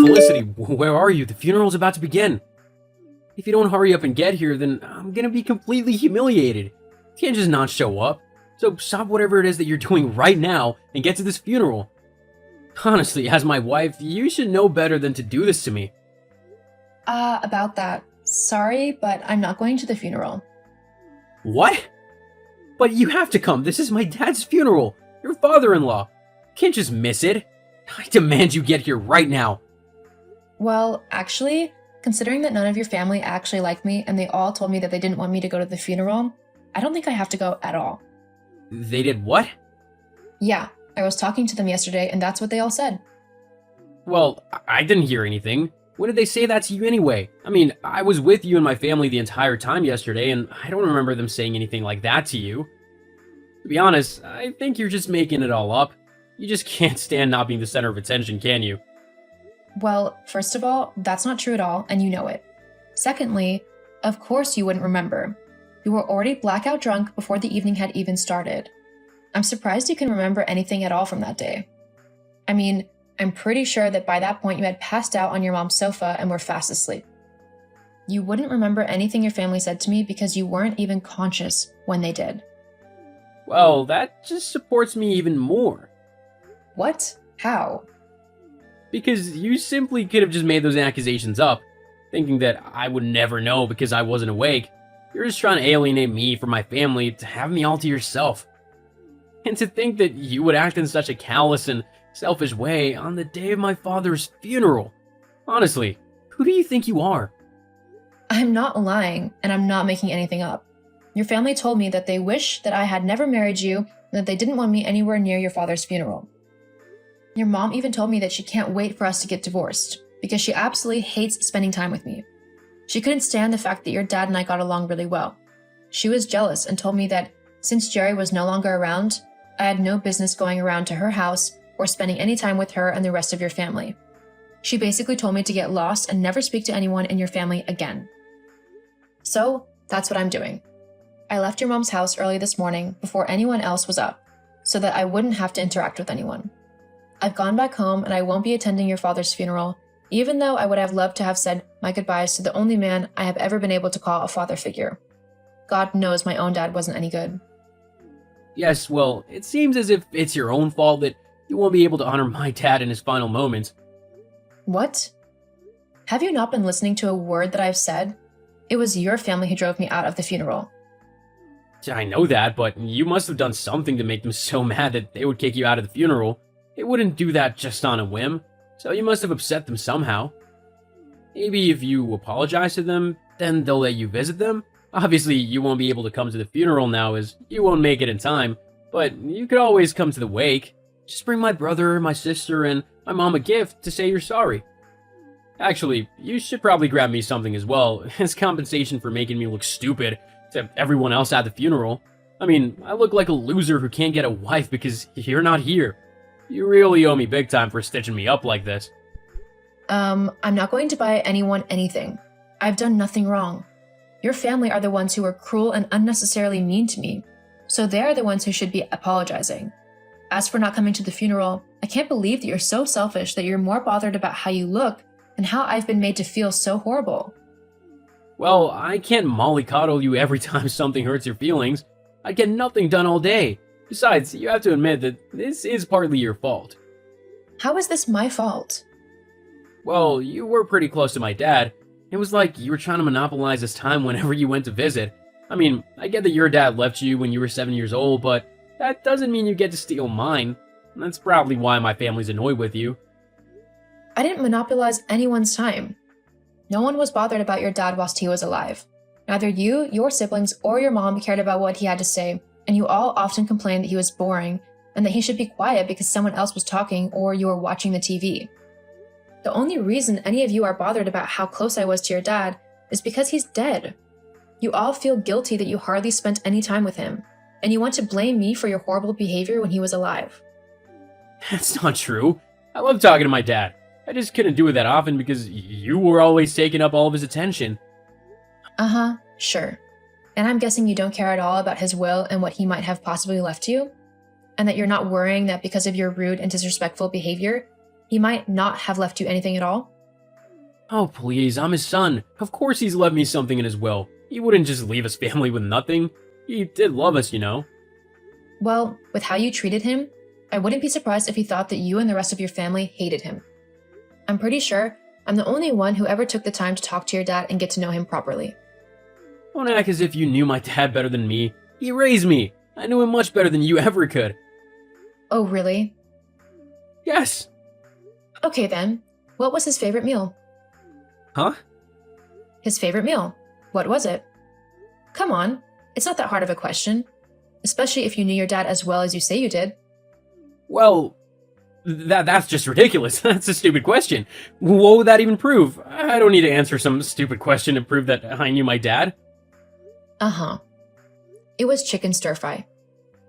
Felicity, where are you? The funeral's about to begin. If you don't hurry up and get here, then I'm gonna be completely humiliated. You can't just not show up. So stop whatever it is that you're doing right now and get to this funeral. Honestly, as my wife, you should know better than to do this to me. About that. Sorry, but I'm not going to the funeral. What? But you have to come. This is my dad's funeral. Your father-in-law. You can't just miss it. I demand you get here right now. Well, actually, considering that none of your family actually like me and they all told me that they didn't want me to go to the funeral, I don't think I have to go at all. They did what? Yeah, I was talking to them yesterday and that's what they all said. Well, I didn't hear anything. When did they say that to you anyway? I mean, I was with you and my family the entire time yesterday, and I don't remember them saying anything like that to you. To be honest, I think you're just making it all up. You just can't stand not being the center of attention, can you? Well, first of all, that's not true at all, and you know it. Secondly, of course you wouldn't remember. You were already blackout drunk before the evening had even started. I'm surprised you can remember anything at all from that day. I mean, I'm pretty sure that by that point you had passed out on your mom's sofa and were fast asleep. You wouldn't remember anything your family said to me because you weren't even conscious when they did. Well, that just supports me even more. What? How? Because you simply could have just made those accusations up, thinking that I would never know because I wasn't awake. You're just trying to alienate me from my family to have me all to yourself. And to think that you would act in such a callous and selfish way on the day of my father's funeral. Honestly, who do you think you are? I'm not lying, and I'm not making anything up. Your family told me that they wish that I had never married you and that they didn't want me anywhere near your father's funeral. Your mom even told me that she can't wait for us to get divorced because she absolutely hates spending time with me. She couldn't stand the fact that your dad and I got along really well. She was jealous and told me that since Jerry was no longer around, I had no business going around to her house or spending any time with her and the rest of your family. She basically told me to get lost and never speak to anyone in your family again. So, that's what I'm doing. I left your mom's house early this morning before anyone else was up, so that I wouldn't have to interact with anyone. I've gone back home and I won't be attending your father's funeral, even though I would have loved to have said my goodbyes to the only man I have ever been able to call a father figure. God knows my own dad wasn't any good. Yes, well, it seems as if it's your own fault that you won't be able to honor my dad in his final moments. What? Have you not been listening to a word that I've said? It was your family who drove me out of the funeral. I know that, but you must have done something to make them so mad that they would kick you out of the funeral. They wouldn't do that just on a whim, so you must have upset them somehow. Maybe if you apologize to them, then they'll let you visit them. Obviously, you won't be able to come to the funeral now as you won't make it in time, but you could always come to the wake. Just bring my brother, my sister, and my mom a gift to say you're sorry. Actually, you should probably grab me something as well, as compensation for making me look stupid to everyone else at the funeral. I mean, I look like a loser who can't get a wife because you're not here. You really owe me big time for stitching me up like this. I'm not going to buy anyone anything. I've done nothing wrong. Your family are the ones who were cruel and unnecessarily mean to me, so they're the ones who should be apologizing. As for not coming to the funeral, I can't believe that you're so selfish that you're more bothered about how you look and how I've been made to feel so horrible. Well, I can't mollycoddle you every time something hurts your feelings. I get nothing done all day. Besides, you have to admit that this is partly your fault. How is this my fault? Well, you were pretty close to my dad. It was like you were trying to monopolize his time whenever you went to visit. I mean, I get that your dad left you when you were 7 years old, but that doesn't mean you get to steal mine. That's probably why my family's annoyed with you. I didn't monopolize anyone's time. No one was bothered about your dad whilst he was alive. Neither you, your siblings, or your mom cared about what he had to say, and you all often complained that he was boring and that he should be quiet because someone else was talking or you were watching the TV. The only reason any of you are bothered about how close I was to your dad is because he's dead. You all feel guilty that you hardly spent any time with him, and you want to blame me for your horrible behavior when he was alive. That's not true. I love talking to my dad. I just couldn't do it that often because you were always taking up all of his attention. Uh-huh, sure. And I'm guessing you don't care at all about his will and what he might have possibly left you? And that you're not worrying that because of your rude and disrespectful behavior, He might not have left you anything at all. Oh, please, I'm his son. Of course he's left me something in his will. He wouldn't just leave his family with nothing. He did love us, you know. Well, with how you treated him, I wouldn't be surprised if he thought that you and the rest of your family hated him. I'm pretty sure I'm the only one who ever took the time to talk to your dad and get to know him properly. Don't act as if you knew my dad better than me. He raised me. I knew him much better than you ever could. Oh, really? Yes. Okay then. What was his favorite meal? Huh? His favorite meal. What was it? Come on, it's not that hard of a question. Especially if you knew your dad as well as you say you did. Well, that's just ridiculous. That's a stupid question. What would that even prove? I don't need to answer some stupid question to prove that I knew my dad. Uh-huh. It was chicken stir-fry.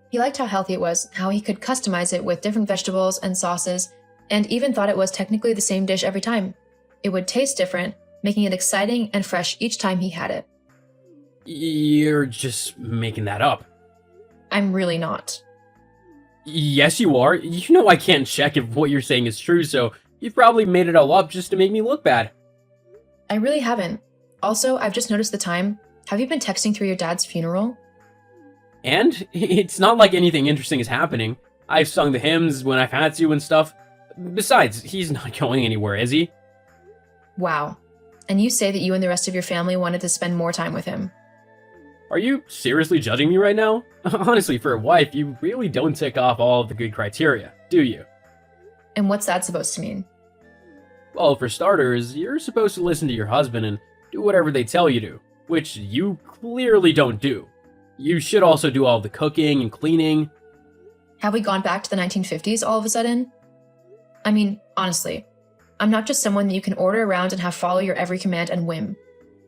He liked how healthy it was, how he could customize it with different vegetables and sauces, and even thought it was technically the same dish every time. It would taste different, making it exciting and fresh each time he had it. You're just making that up. I'm really not. Yes, you are. You know I can't check if what you're saying is true, so you've probably made it all up just to make me look bad. I really haven't. Also, I've just noticed the time. Have you been texting through your dad's funeral? And it's not like anything interesting is happening. I've sung the hymns when I've had to and stuff. Besides, he's not going anywhere, is he? Wow. And you say that you and the rest of your family wanted to spend more time with him. Are you seriously judging me right now? Honestly, for a wife, you really don't tick off all of the good criteria, do you? And what's that supposed to mean? Well, for starters, you're supposed to listen to your husband and do whatever they tell you to, which you clearly don't do. You should also do all the cooking and cleaning. Have we gone back to the 1950s all of a sudden? I mean, honestly, I'm not just someone that you can order around and have follow your every command and whim.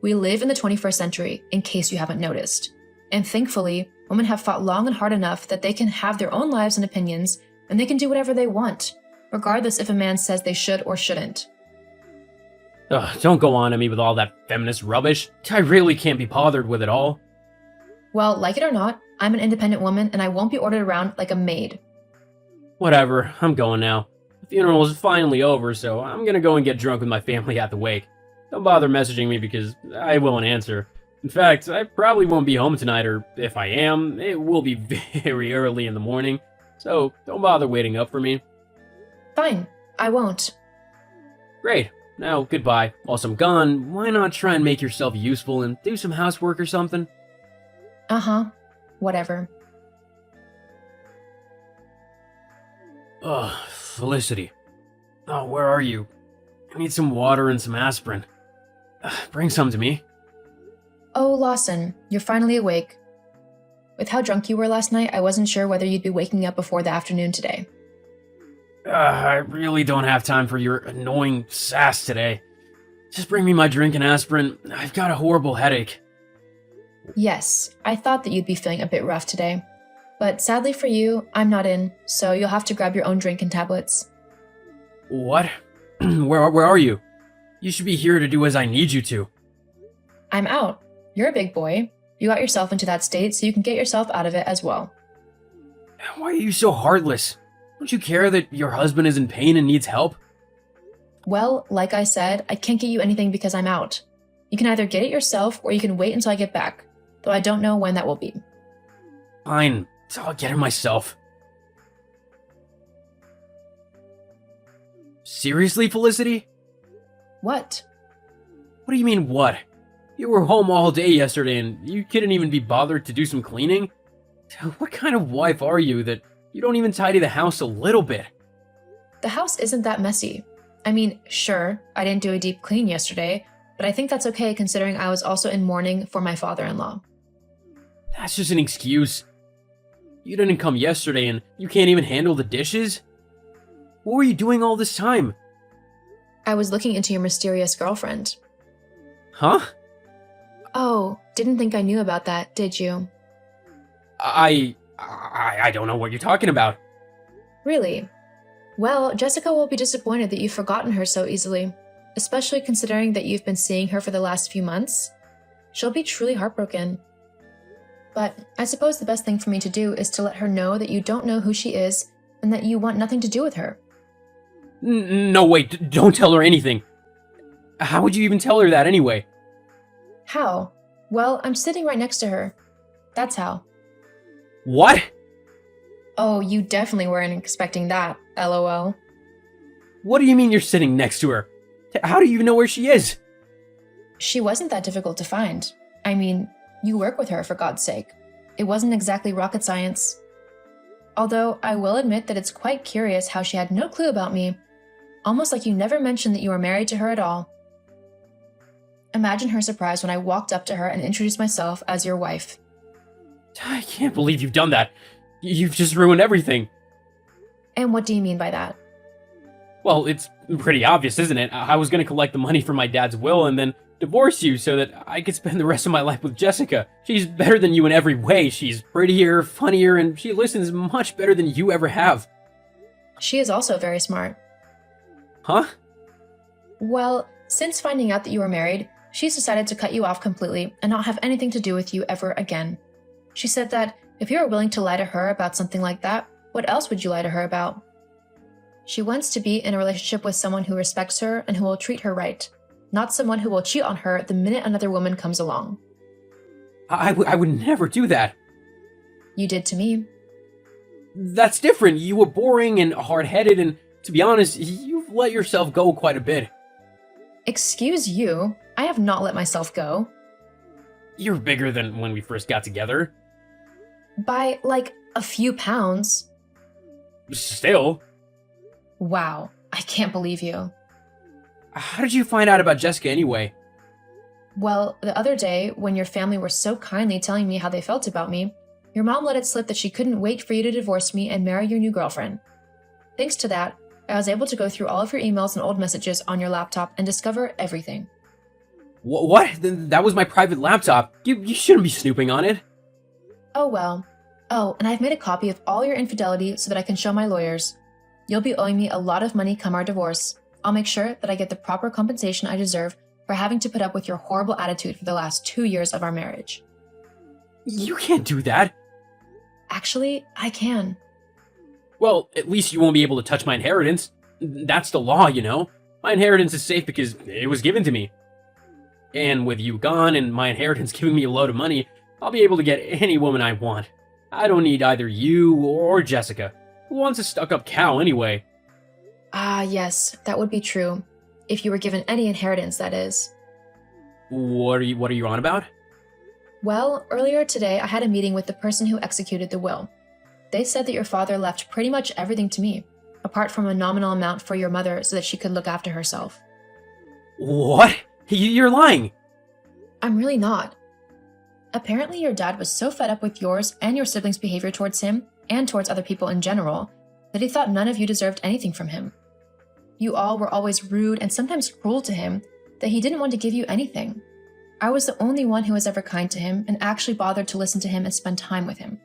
We live in the 21st century, in case you haven't noticed. And thankfully, women have fought long and hard enough that they can have their own lives and opinions, and they can do whatever they want, regardless if a man says they should or shouldn't. Ugh, don't go on to me with all that feminist rubbish. I really can't be bothered with it all. Well, like it or not, I'm an independent woman and I won't be ordered around like a maid. Whatever, I'm going now. The funeral is finally over, so I'm gonna go and get drunk with my family at the wake. Don't bother messaging me because I won't answer. In fact, I probably won't be home tonight, or if I am, it will be very early in the morning. So don't bother waiting up for me. Fine, I won't. Great. Now, goodbye. Whilst I'm gone, why not try and make yourself useful and do some housework or something? Uh-huh. Whatever. Ugh, Felicity. Oh, where are you? I need some water and some aspirin. Bring some to me. Oh, Lawson, you're finally awake. With how drunk you were last night, I wasn't sure whether you'd be waking up before the afternoon today. I really don't have time for your annoying sass today. Just bring me my drink and aspirin. I've got a horrible headache. Yes, I thought that you'd be feeling a bit rough today. But sadly for you, I'm not in, so you'll have to grab your own drink and tablets. What? Where are you? You should be here to do as I need you to. I'm out. You're a big boy. You got yourself into that state, so you can get yourself out of it as well. Why are you so heartless? Don't you care that your husband is in pain and needs help? Well, like I said, I can't get you anything because I'm out. You can either get it yourself or you can wait until I get back, though I don't know when that will be. Fine, I'll get it myself. Seriously, Felicity? What? What do you mean, what? You were home all day yesterday and you couldn't even be bothered to do some cleaning? What kind of wife are you that you don't even tidy the house a little bit? The house isn't that messy. I mean, sure, I didn't do a deep clean yesterday, but I think that's okay considering I was also in mourning for my father-in-law. That's just an excuse. You didn't come yesterday and you can't even handle the dishes? What were you doing all this time? I was looking into your mysterious girlfriend. Huh? Oh, didn't think I knew about that, did you? I don't know what you're talking about. Really? Well, Jessica will be disappointed that you've forgotten her so easily, especially considering that you've been seeing her for the last few months. She'll be truly heartbroken. But I suppose the best thing for me to do is to let her know that you don't know who she is and that you want nothing to do with her. No, wait, don't tell her anything. How would you even tell her that anyway? How? Well, I'm sitting right next to her. That's how. What? Oh, you definitely weren't expecting that, lol. What do you mean you're sitting next to her? How do you even know where she is? She wasn't that difficult to find. I mean, you work with her, for God's sake. It wasn't exactly rocket science. Although, I will admit that it's quite curious how she had no clue about me. Almost like you never mentioned that you were married to her at all. Imagine her surprise when I walked up to her and introduced myself as your wife. I can't believe you've done that. You've just ruined everything. And what do you mean by that? Well, it's pretty obvious, isn't it? I was gonna collect the money from my dad's will and then divorce you so that I could spend the rest of my life with Jessica. She's better than you in every way. She's prettier, funnier, and she listens much better than you ever have. She is also very smart. Huh? Well, since finding out that you were married, she's decided to cut you off completely and not have anything to do with you ever again. She said that if you were willing to lie to her about something like that, what else would you lie to her about? She wants to be in a relationship with someone who respects her and who will treat her right, not someone who will cheat on her the minute another woman comes along. I would never do that. You did to me. That's different. You were boring and hard-headed, and to be honest, you've let yourself go quite a bit. Excuse you, I have not let myself go. You're bigger than when we first got together. By, like, a few pounds. Still. Wow, I can't believe you. How did you find out about Jessica anyway? Well, the other day, when your family were so kindly telling me how they felt about me, your mom let it slip that she couldn't wait for you to divorce me and marry your new girlfriend. Thanks to that, I was able to go through all of your emails and old messages on your laptop and discover everything. What? That was my private laptop. You shouldn't be snooping on it. Oh well. Oh, and I've made a copy of all your infidelity so that I can show my lawyers. You'll be owing me a lot of money come our divorce. I'll make sure that I get the proper compensation I deserve for having to put up with your horrible attitude for the last 2 years of our marriage. You can't do that. Actually, I can. Well, at least you won't be able to touch my inheritance. That's the law, you know. My inheritance is safe because it was given to me. And with you gone and my inheritance giving me a load of money, I'll be able to get any woman I want. I don't need either you or Jessica. Who wants a stuck-up cow anyway? Ah, yes, that would be true. If you were given any inheritance, that is. What are you on about? Well, earlier today I had a meeting with the person who executed the will. They said that your father left pretty much everything to me, apart from a nominal amount for your mother so that she could look after herself. What? You're lying. I'm really not. Apparently your dad was so fed up with yours and your siblings' behavior towards him, and towards other people in general, that he thought none of you deserved anything from him. You all were always rude and sometimes cruel to him, that he didn't want to give you anything. I was the only one who was ever kind to him and actually bothered to listen to him and spend time with him.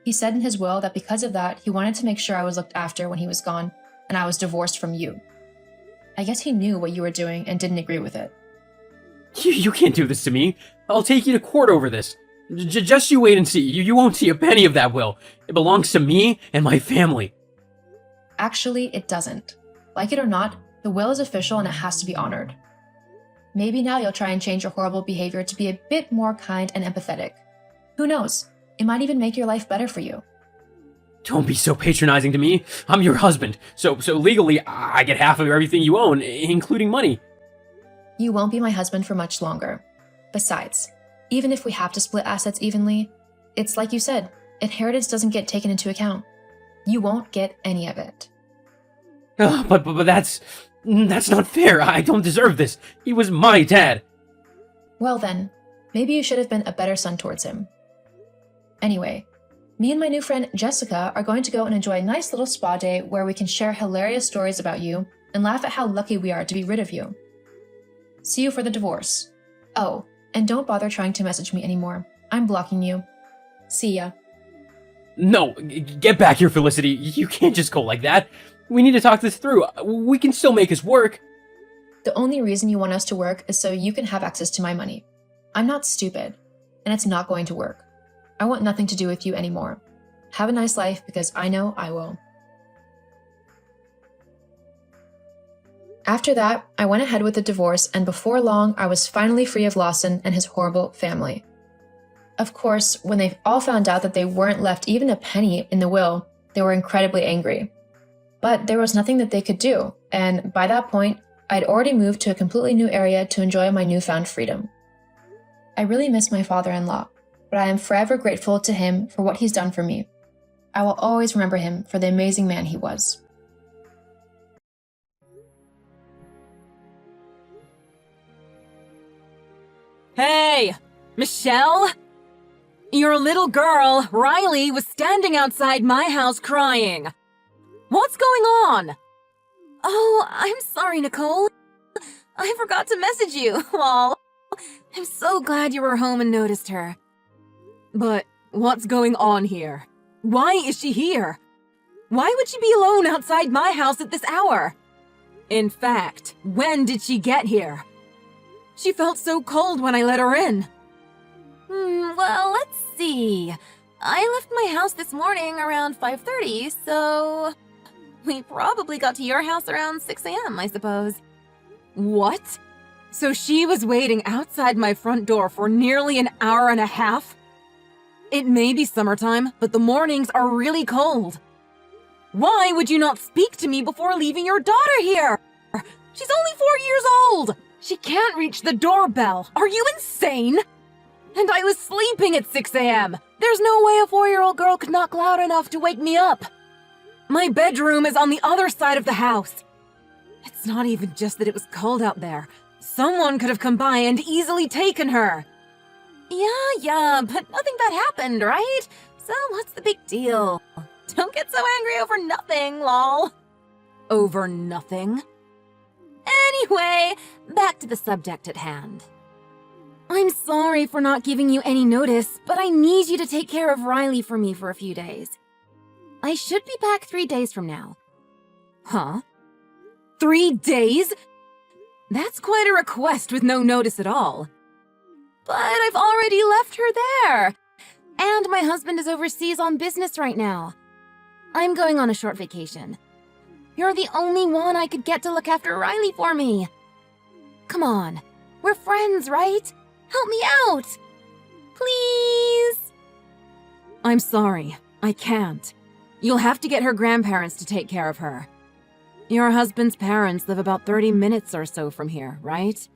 He said in his will that because of that, he wanted to make sure I was looked after when he was gone, and I was divorced from you. I guess he knew what you were doing and didn't agree with it. You can't do this to me. I'll take you to court over this. Just you wait and see. You won't see a penny of that will. It belongs to me and my family. Actually, it doesn't. Like it or not, the will is official and it has to be honored. Maybe now you'll try and change your horrible behavior to be a bit more kind and empathetic. Who knows? It might even make your life better for you. Don't be so patronizing to me. I'm your husband, so legally I get half of everything you own, including money. You won't be my husband for much longer. Besides, even if we have to split assets evenly, it's like you said, inheritance doesn't get taken into account. You won't get any of it. But that's not fair. I don't deserve this. He was my dad. Well then, maybe you should have been a better son towards him. Anyway, me and my new friend Jessica are going to go and enjoy a nice little spa day where we can share hilarious stories about you and laugh at how lucky we are to be rid of you. See you for the divorce. Oh, and don't bother trying to message me anymore. I'm blocking you. See ya. No, get back here, Felicity. You can't just go like that. We need to talk this through. We can still make this work. The only reason you want us to work is so you can have access to my money. I'm not stupid, and it's not going to work. I want nothing to do with you anymore. Have a nice life because I know I will. After that, I went ahead with the divorce, and before long, I was finally free of Lawson and his horrible family. Of course, when they all found out that they weren't left even a penny in the will, they were incredibly angry. But there was nothing that they could do, and by that point, I'd already moved to a completely new area to enjoy my newfound freedom. I really miss my father-in-law, but I am forever grateful to him for what he's done for me. I will always remember him for the amazing man he was. Hey, Michelle? Your little girl, Riley, was standing outside my house crying. What's going on? Oh, I'm sorry, Nicole. I forgot to message you. Lol. I'm so glad you were home and noticed her. But what's going on here? Why is she here? Why would she be alone outside my house at this hour? In fact, when did she get here? She felt so cold when I let her in. Well, let's see. I left my house this morning around 5:30, so we probably got to your house around 6 a.m., I suppose. What? So she was waiting outside my front door for nearly an hour and a half? It may be summertime, but the mornings are really cold. Why would you not speak to me before leaving your daughter here? She's only 4 years old. She can't reach the doorbell. Are you insane? And I was sleeping at 6 a.m. There's no way a 4-year-old girl could knock loud enough to wake me up. My bedroom is on the other side of the house. It's not even just that it was cold out there. Someone could have come by and easily taken her. Yeah, but nothing bad happened, right? So what's the big deal? Don't get so angry over nothing, lol. Over nothing? Anyway, back to the subject at hand. I'm sorry for not giving you any notice, but I need you to take care of Riley for me for a few days. I should be back 3 days from now. Huh? 3 days? That's quite a request with no notice at all. But I've already left her there. And my husband is overseas on business right now. I'm going on a short vacation. You're the only one I could get to look after Riley for me. Come on, we're friends, right? Help me out. Please. I'm sorry, I can't. You'll have to get her grandparents to take care of her. Your husband's parents live about 30 minutes or so from here, right?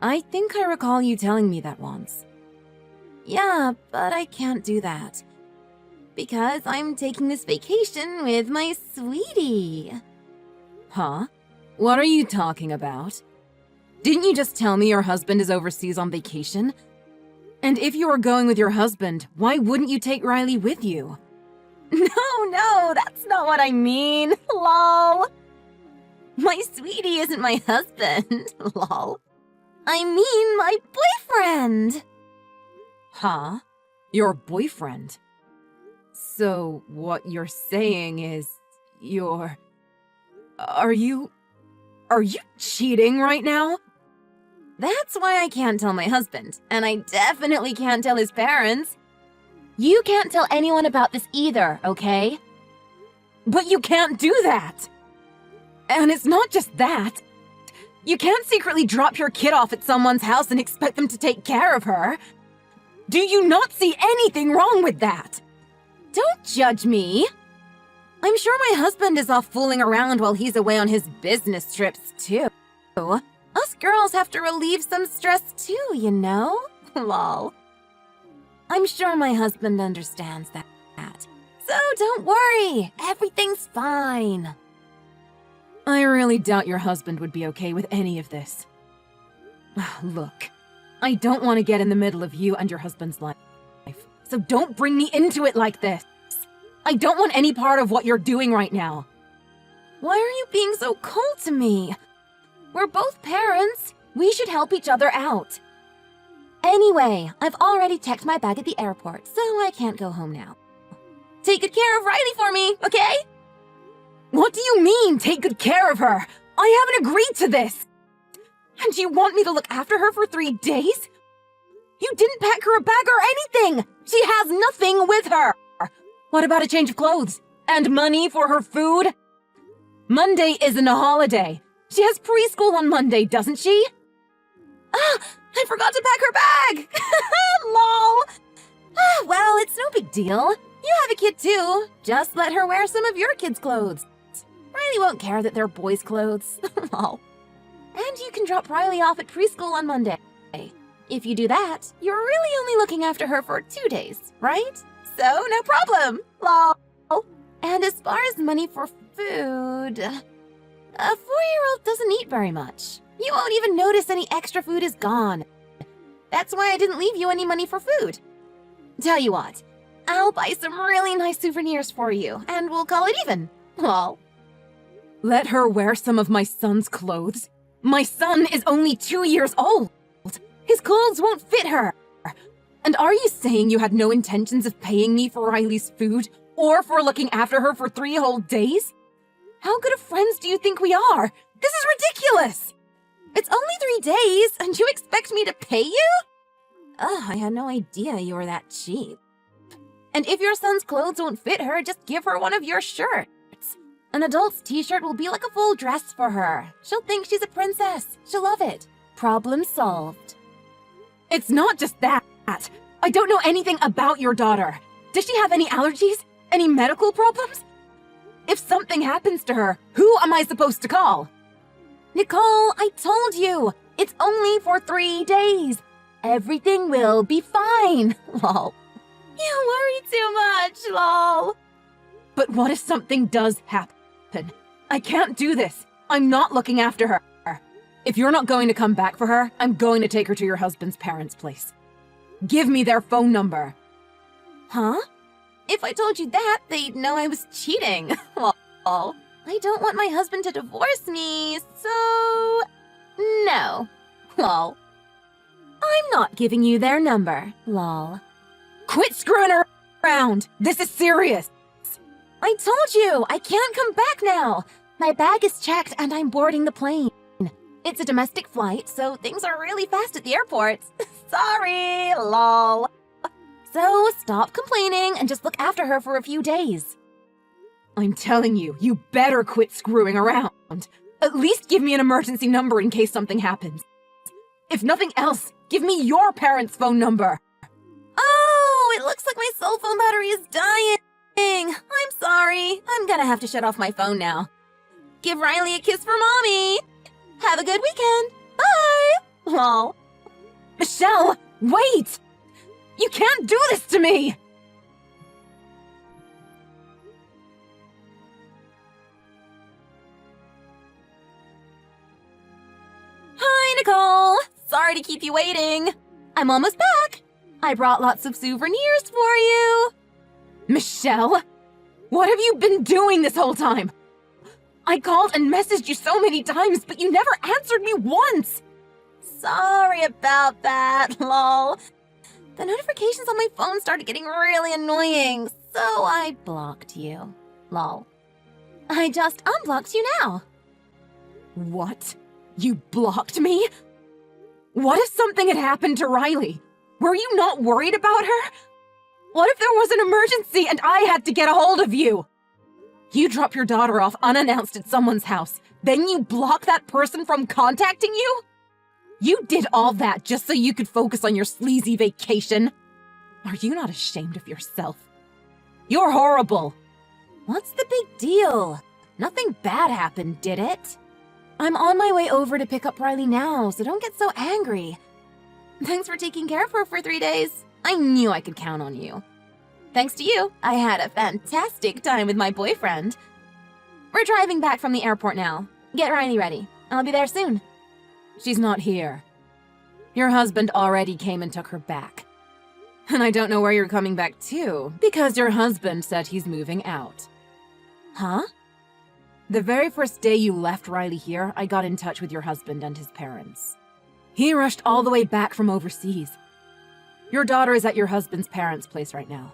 I think I recall you telling me that once. Yeah, but I can't do that. Because I'm taking this vacation with my sweetie. Huh? What are you talking about? Didn't you just tell me your husband is overseas on vacation? And if you are going with your husband, why wouldn't you take Riley with you? No, that's not what I mean. Lol. My sweetie isn't my husband. Lol. I mean my boyfriend. Huh? Your boyfriend? So what you're saying is Are you cheating right now? That's why I can't tell my husband, and I definitely can't tell his parents. You can't tell anyone about this either, okay? But you can't do that! And it's not just that. You can't secretly drop your kid off at someone's house and expect them to take care of her. Do you not see anything wrong with that? Don't judge me. I'm sure my husband is off fooling around while he's away on his business trips, too. Us girls have to relieve some stress, too, you know? Lol. I'm sure my husband understands that. So don't worry, everything's fine. I really doubt your husband would be okay with any of this. Look, I don't want to get in the middle of you and your husband's life, so don't bring me into it like this. I don't want any part of what you're doing right now. Why are you being so cold to me? We're both parents. We should help each other out. Anyway, I've already checked my bag at the airport, so I can't go home now. Take good care of Riley for me, okay? What do you mean, take good care of her? I haven't agreed to this. And you want me to look after her for 3 days? You didn't pack her a bag or anything. She has nothing with her. What about a change of clothes? And money for her food? Monday isn't a holiday. She has preschool on Monday, doesn't she? Ah, I forgot to pack her bag! Lol! Ah, well, it's no big deal. You have a kid too. Just let her wear some of your kids' clothes. Riley won't care that they're boys' clothes. Lol. And you can drop Riley off at preschool on Monday. If you do that, you're really only looking after her for 2 days, right? So, no problem. Lol. And as far as money for food, a 4-year-old doesn't eat very much. You won't even notice any extra food is gone. That's why I didn't leave you any money for food. Tell you what, I'll buy some really nice souvenirs for you, and we'll call it even. Lol. Let her wear some of my son's clothes? My son is only 2 years old. His clothes won't fit her. And are you saying you had no intentions of paying me for Riley's food or for looking after her for 3 whole days? How good of friends do you think we are? This is ridiculous! It's only 3 days, and you expect me to pay you? Ugh, I had no idea you were that cheap. And if your son's clothes won't fit her, just give her one of your shirts. An adult's t-shirt will be like a full dress for her. She'll think she's a princess. She'll love it. Problem solved. It's not just that. I don't know anything about your daughter. Does she have any allergies? Any medical problems? If something happens to her, who am I supposed to call? Nicole, I told you. It's only for 3 days. Everything will be fine. Lol. You worry too much, lol. But what if something does happen? I can't do this. I'm not looking after her. If you're not going to come back for her, I'm going to take her to your husband's parents' place. Give me their phone number. Huh? If I told you that, they'd know I was cheating. Lol. I don't want my husband to divorce me, so... no. Lol. I'm not giving you their number. Lol. Quit screwing around! This is serious! I told you! I can't come back now! My bag is checked and I'm boarding the plane. It's a domestic flight, so things are really fast at the airport. Sorry, lol. So stop complaining and just look after her for a few days. I'm telling you, you better quit screwing around. At least give me an emergency number in case something happens. If nothing else, give me your parents' phone number. Oh, it looks like my cell phone battery is dying. I'm sorry. I'm gonna have to shut off my phone now. Give Riley a kiss for mommy. Have a good weekend. Bye. Lol. Michelle, wait! You can't do this to me! Hi, Nicole! Sorry to keep you waiting. I'm almost back. I brought lots of souvenirs for you. Michelle, what have you been doing this whole time? I called and messaged you so many times, but you never answered me once. Sorry about that, lol. The notifications on my phone started getting really annoying, so I blocked you, lol. I just unblocked you now. What? You blocked me? What if something had happened to Riley? Were you not worried about her? What if there was an emergency and I had to get a hold of you? You drop your daughter off unannounced at someone's house, then you block that person from contacting you? You did all that just so you could focus on your sleazy vacation? Are you not ashamed of yourself? You're horrible. What's the big deal? Nothing bad happened, did it? I'm on my way over to pick up Riley now, so don't get so angry. Thanks for taking care of her for 3 days. I knew I could count on you. Thanks to you, I had a fantastic time with my boyfriend. We're driving back from the airport now. Get Riley ready. I'll be there soon. She's not here. Your husband already came and took her back. And I don't know where you're coming back to, because your husband said he's moving out. Huh? The very first day you left Riley here, I got in touch with your husband and his parents. He rushed all the way back from overseas. Your daughter is at your husband's parents' place right now.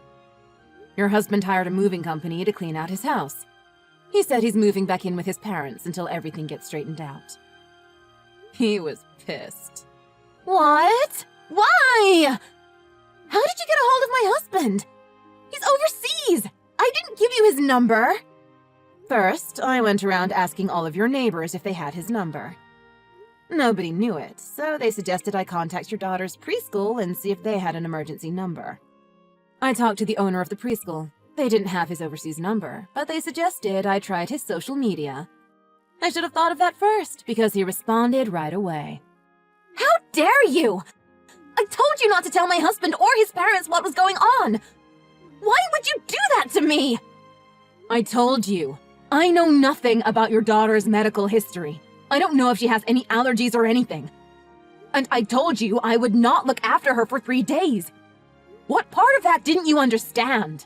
Your husband hired a moving company to clean out his house. He said he's moving back in with his parents until everything gets straightened out. He was pissed. What? Why? How did you get a hold of my husband? He's overseas! I didn't give you his number! First, I went around asking all of your neighbors if they had his number. Nobody knew it, so they suggested I contact your daughter's preschool and see if they had an emergency number. I talked to the owner of the preschool. They didn't have his overseas number, but they suggested I tried his social media. I should have thought of that first, because he responded right away. How dare you! I told you not to tell my husband or his parents what was going on! Why would you do that to me? I told you. I know nothing about your daughter's medical history. I don't know if she has any allergies or anything. And I told you I would not look after her for 3 days. What part of that didn't you understand?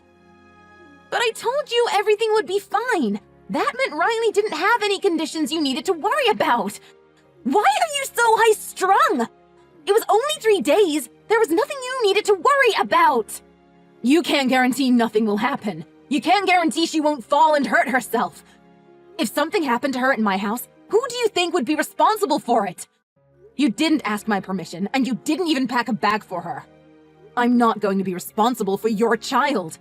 But I told you everything would be fine. That meant Riley didn't have any conditions you needed to worry about. Why are you so high-strung? It was only 3 days. There was nothing you needed to worry about. You can't guarantee nothing will happen. You can't guarantee she won't fall and hurt herself. If something happened to her in my house, who do you think would be responsible for it? You didn't ask my permission, and you didn't even pack a bag for her. I'm not going to be responsible for your child.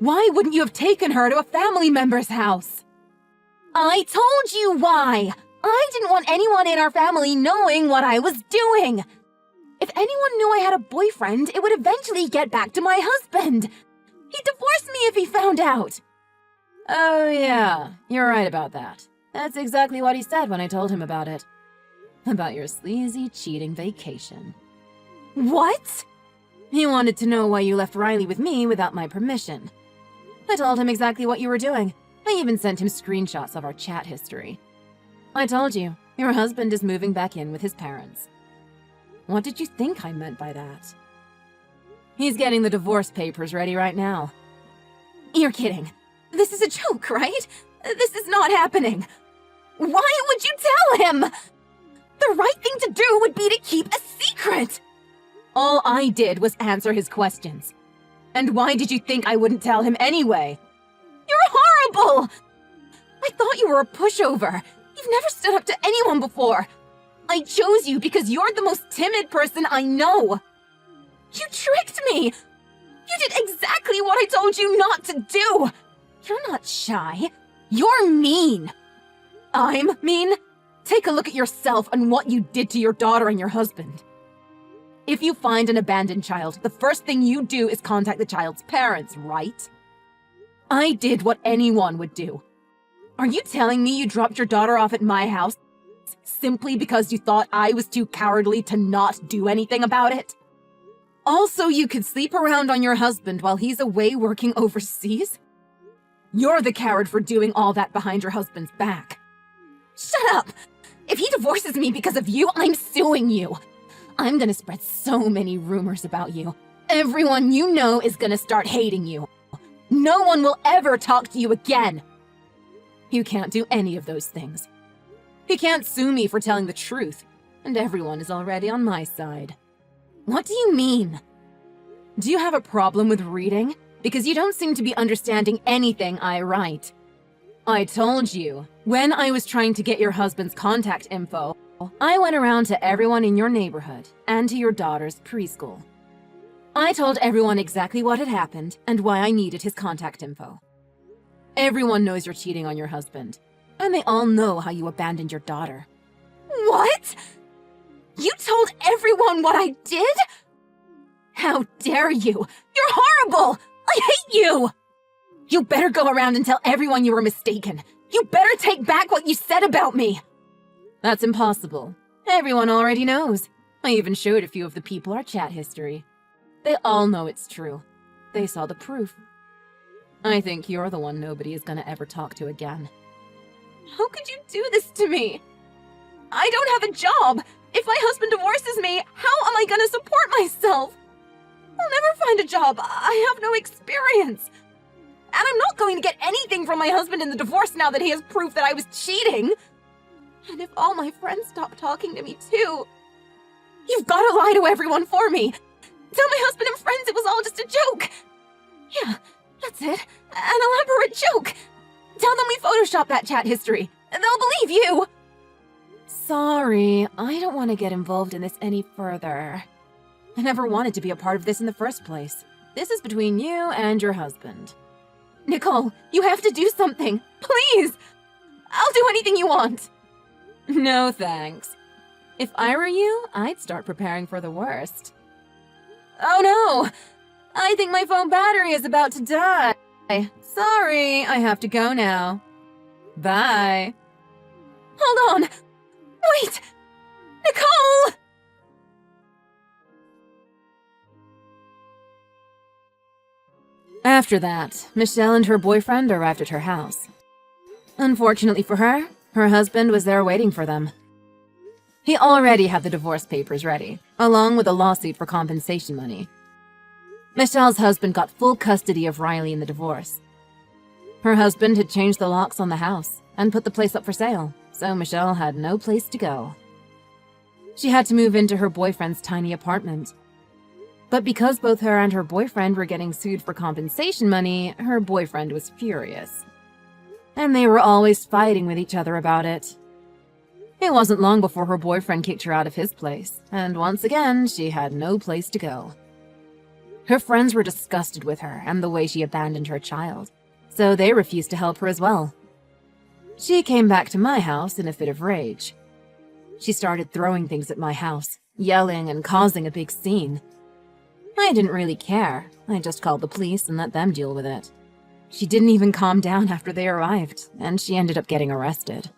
Why wouldn't you have taken her to a family member's house? I told you why. I didn't want anyone in our family knowing what I was doing. If anyone knew I had a boyfriend, it would eventually get back to my husband. He'd divorce me if he found out. Oh yeah, you're right about that. That's exactly what he said when I told him about it. About your sleazy, cheating vacation. What? He wanted to know why you left Riley with me without my permission. I told him exactly what you were doing. I even sent him screenshots of our chat history. I told you, your husband is moving back in with his parents. What did you think I meant by that? He's getting the divorce papers ready right now. You're kidding. This is a joke, right? This is not happening. Why would you tell him? The right thing to do would be to keep a secret. All I did was answer his questions. And why did you think I wouldn't tell him anyway? You're horrible! I thought you were a pushover. You've never stood up to anyone before. I chose you because you're the most timid person I know. You tricked me. You did exactly what I told you not to do. You're not shy. You're mean. I'm mean? Take a look at yourself and what you did to your daughter and your husband. If you find an abandoned child, the first thing you do is contact the child's parents, right? I did what anyone would do. Are you telling me you dropped your daughter off at my house simply because you thought I was too cowardly to not do anything about it? Also, you could sleep around on your husband while he's away working overseas? You're the coward for doing all that behind your husband's back. Shut up! If he divorces me because of you, I'm suing you. I'm gonna spread so many rumors about you. Everyone you know is gonna start hating you. No one will ever talk to you again. You can't do any of those things. He can't sue me for telling the truth, and everyone is already on my side. What do you mean? Do you have a problem with reading? Because you don't seem to be understanding anything I write. I told you, when I was trying to get your husband's contact info, I went around to everyone in your neighborhood and to your daughter's preschool. I told everyone exactly what had happened and why I needed his contact info. Everyone knows you're cheating on your husband, and they all know how you abandoned your daughter. What? You told everyone what I did? How dare you? You're horrible! I hate you! You better go around and tell everyone you were mistaken. You better take back what you said about me. That's impossible. Everyone already knows. I even showed a few of the people our chat history. They all know it's true. They saw the proof. I think you're the one nobody is gonna ever talk to again. How could you do this to me? I don't have a job. If my husband divorces me, how am I gonna support myself? I'll never find a job. I have no experience. And I'm not going to get anything from my husband in the divorce now that he has proof that I was cheating. And if all my friends stop talking to me too, you've got to lie to everyone for me. Tell my husband and friends it was all just a joke. Yeah, that's it. An elaborate joke. Tell them we photoshopped that chat history. They'll believe you. Sorry, I don't want to get involved in this any further. I never wanted to be a part of this in the first place. This is between you and your husband. Nicole, you have to do something. Please! I'll do anything you want. No thanks. If I were you, I'd start preparing for the worst. Oh no! I think my phone battery is about to die. Sorry, I have to go now. Bye. Hold on! Wait! Nicole! After that, Michelle and her boyfriend arrived at her house. Unfortunately for her, her husband was there waiting for them. He already had the divorce papers ready, along with a lawsuit for compensation money. Michelle's husband got full custody of Riley in the divorce. Her husband had changed the locks on the house and put the place up for sale, so Michelle had no place to go. She had to move into her boyfriend's tiny apartment. But because both her and her boyfriend were getting sued for compensation money, her boyfriend was furious. And they were always fighting with each other about it. It wasn't long before her boyfriend kicked her out of his place, and once again, she had no place to go. Her friends were disgusted with her and the way she abandoned her child, so they refused to help her as well. She came back to my house in a fit of rage. She started throwing things at my house, yelling and causing a big scene. I didn't really care. I just called the police and let them deal with it. She didn't even calm down after they arrived, and she ended up getting arrested.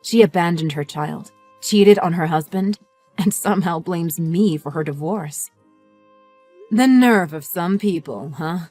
She abandoned her child, cheated on her husband, and somehow blames me for her divorce. The nerve of some people, huh?